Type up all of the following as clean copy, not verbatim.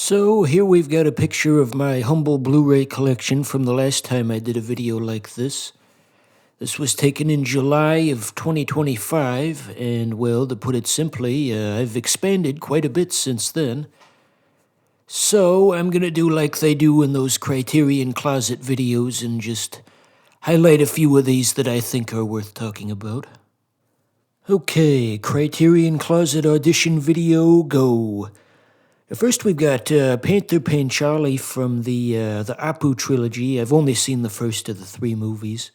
So here we've got a picture of my humble Blu-ray collection from the last time I did a video like this. This was taken in July of 2025, and well, to put it simply, I've expanded quite a bit since then. So I'm gonna do like they do in those Criterion Closet videos and just highlight a few of these that I think are worth talking about. Okay, Criterion Closet audition video, go. First, we've got Panther Panchali from the Apu trilogy. I've only seen the first of the three movies.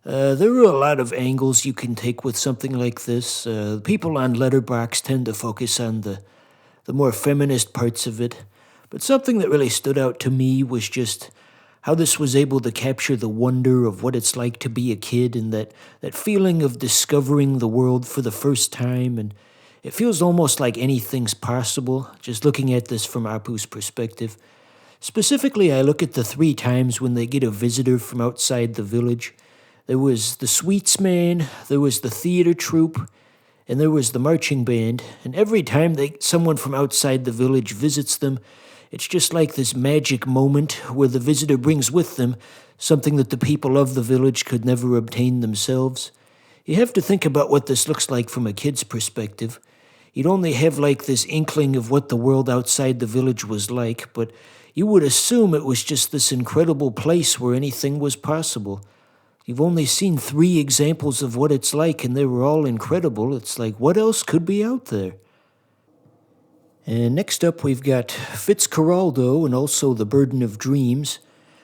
There are a lot of angles you can take with something like this. People on Letterboxd tend to focus on the more feminist parts of it. But something that really stood out to me was just how this was able to capture the wonder of what it's like to be a kid and that feeling of discovering the world for the first time. And it feels almost like anything's possible, just looking at this from Apu's perspective. Specifically, I look at the 3 times when they get a visitor from outside the village. There was the sweets man, there was the theater troupe, and there was the marching band. And every time someone from outside the village visits them, it's just like this magic moment where the visitor brings with them something that the people of the village could never obtain themselves. You have to think about what this looks like from a kid's perspective. You'd only have like this inkling of what the world outside the village was like, but you would assume it was just this incredible place where anything was possible. You've only seen 3 examples of what it's like, and they were all incredible. It's like, what else could be out there? And next up, we've got Fitzcarraldo and also The Burden of Dreams.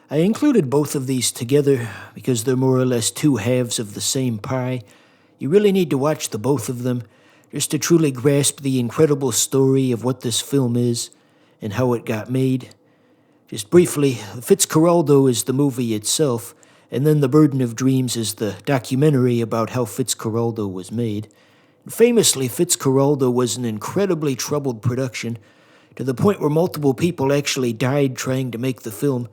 I included both of these together because they're more or less 2 halves of the same pie. You really need to watch the both of them just to truly grasp the incredible story of what this film is and how it got made. Just briefly, Fitzcarraldo is the movie itself, and then The Burden of Dreams is the documentary about how Fitzcarraldo was made. And famously, Fitzcarraldo was an incredibly troubled production, to the point where multiple people actually died trying to make the film.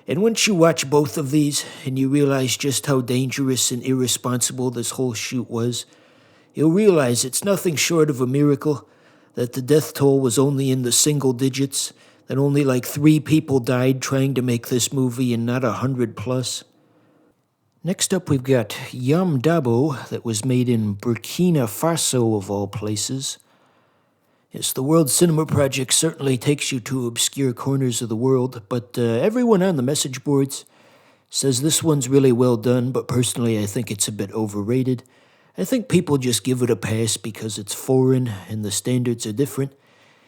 And once you watch both of these, and you realize just how dangerous and irresponsible this whole shoot was, you'll realize it's nothing short of a miracle that the death toll was only in the single digits, that only like 3 people died trying to make this movie and not 100 plus. Next up, we've got Yam Dabo, that was made in Burkina Faso, of all places. Yes, the World Cinema Project certainly takes you to obscure corners of the world, but everyone on the message boards says this one's really well done, but personally I think it's a bit overrated. I think people just give it a pass because it's foreign and the standards are different.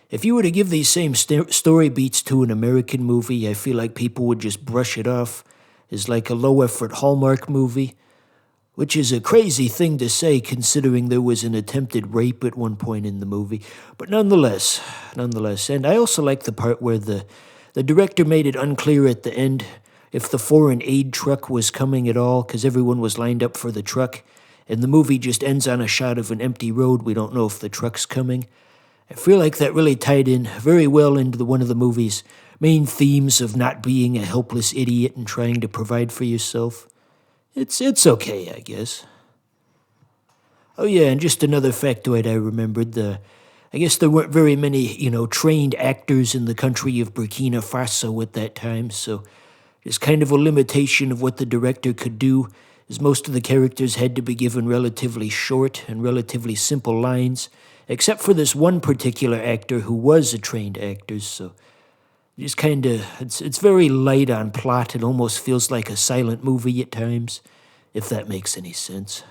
If you were to give these same story beats to an American movie, I feel like people would just brush it off as like a low-effort Hallmark movie, which is a crazy thing to say considering there was an attempted rape at one point in the movie. But nonetheless. And I also like the part where the director made it unclear at the end if the foreign aid truck was coming at all, because everyone was lined up for the truck. And the movie just ends on a shot of an empty road. We don't know if the truck's coming. I feel like that really tied in very well into one of the movie's main themes of not being a helpless idiot and trying to provide for yourself. It's okay, I guess. Oh yeah, and just another factoid I remembered. I guess there weren't very many, trained actors in the country of Burkina Faso at that time, so there's kind of a limitation of what the director could do, as most of the characters had to be given relatively short and relatively simple lines, except for this one particular actor who was a trained actor, so just kind of, it's very light on plot. It almost feels like a silent movie at times, if that makes any sense.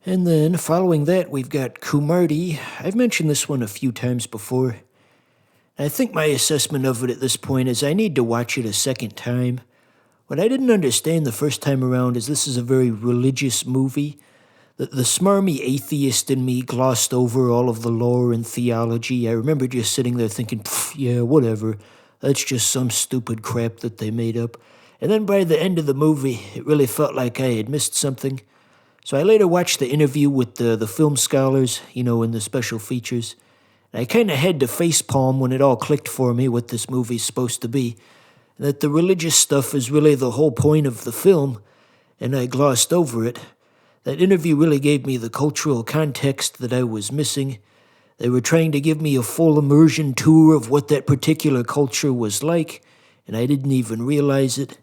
And then, following that, we've got Kumarti. I've mentioned this one a few times before. I think my assessment of it at this point is I need to watch it a second time. What I didn't understand the first time around is this is a very religious movie. The smarmy atheist in me glossed over all of the lore and theology. I remember just sitting there thinking, yeah, whatever. That's just some stupid crap that they made up. And then by the end of the movie, it really felt like I had missed something. So I later watched the interview with the film scholars, in the special features. And I kind of had to facepalm when it all clicked for me what this movie's supposed to be. That the religious stuff is really the whole point of the film, and I glossed over it. That interview really gave me the cultural context that I was missing. They were trying to give me a full immersion tour of what that particular culture was like, and I didn't even realize it.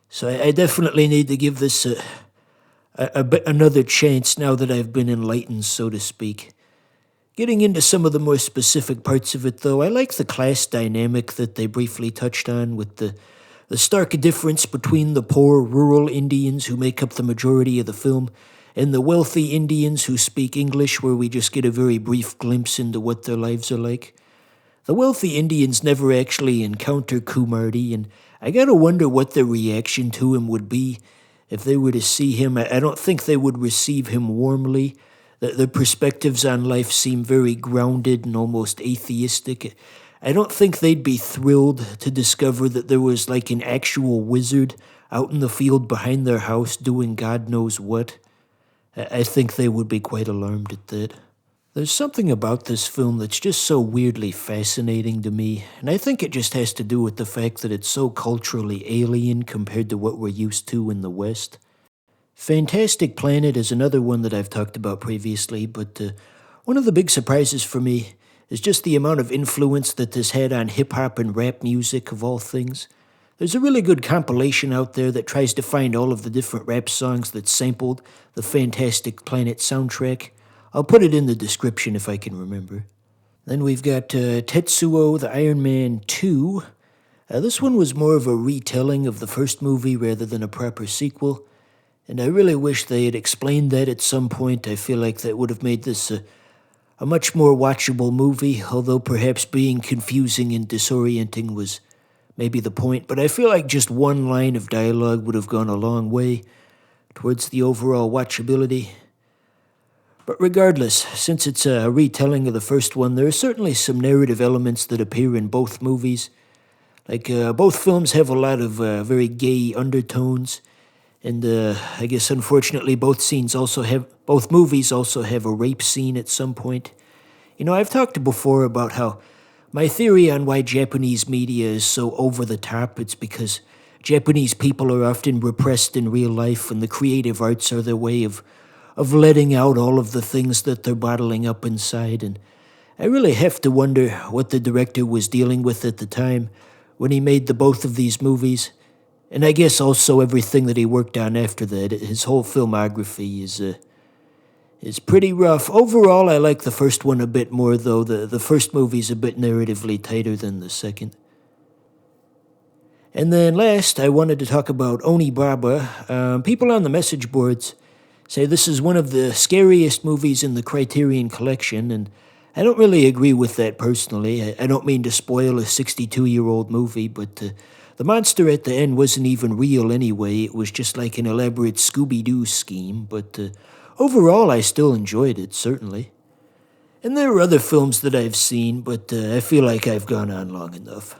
So I definitely need to give this another chance now that I've been enlightened, so to speak. Getting into some of the more specific parts of it, though, I like the class dynamic that they briefly touched on with the stark difference between the poor rural Indians who make up the majority of the film and the wealthy Indians who speak English, where we just get a very brief glimpse into what their lives are like. The wealthy Indians never actually encounter Kumarty, and I gotta wonder what their reaction to him would be if they were to see him. I don't think they would receive him warmly. Their perspectives on life seem very grounded and almost atheistic. I don't think they'd be thrilled to discover that there was like an actual wizard out in the field behind their house doing God knows what. I think they would be quite alarmed at that. There's something about this film that's just so weirdly fascinating to me, and I think it just has to do with the fact that it's so culturally alien compared to what we're used to in the West. Fantastic Planet is another one that I've talked about previously, but one of the big surprises for me is just the amount of influence that this had on hip-hop and rap music, of all things. There's a really good compilation out there that tries to find all of the different rap songs that sampled the Fantastic Planet soundtrack. I'll put it in the description if I can remember. Then we've got Tetsuo the Iron Man 2. This one was more of a retelling of the first movie rather than a proper sequel, and I really wish they had explained that at some point. I feel like that would have made this a much more watchable movie, although perhaps being confusing and disorienting was maybe the point. But I feel like just one line of dialogue would have gone a long way towards the overall watchability. But regardless, since it's a retelling of the first one, there are certainly some narrative elements that appear in both movies. Like, both films have a lot of very gay undertones, and I guess unfortunately both movies also have a rape scene at some point. You know, I've talked before about how my theory on why Japanese media is so over the top, it's because Japanese people are often repressed in real life, and the creative arts are their way of letting out all of the things that they're bottling up inside. And I really have to wonder what the director was dealing with at the time when he made the both of these movies. And I guess also everything that he worked on after that. His whole filmography is pretty rough. Overall, I like the first one a bit more, though. The first movie's a bit narratively tighter than the second. And then last, I wanted to talk about Onibaba. People on the message boards say this is one of the scariest movies in the Criterion collection, and I don't really agree with that personally. I don't mean to spoil a 62-year-old movie, but the monster at the end wasn't even real anyway. It was just like an elaborate Scooby-Doo scheme, but overall I still enjoyed it, certainly. And there are other films that I've seen, but I feel like I've gone on long enough.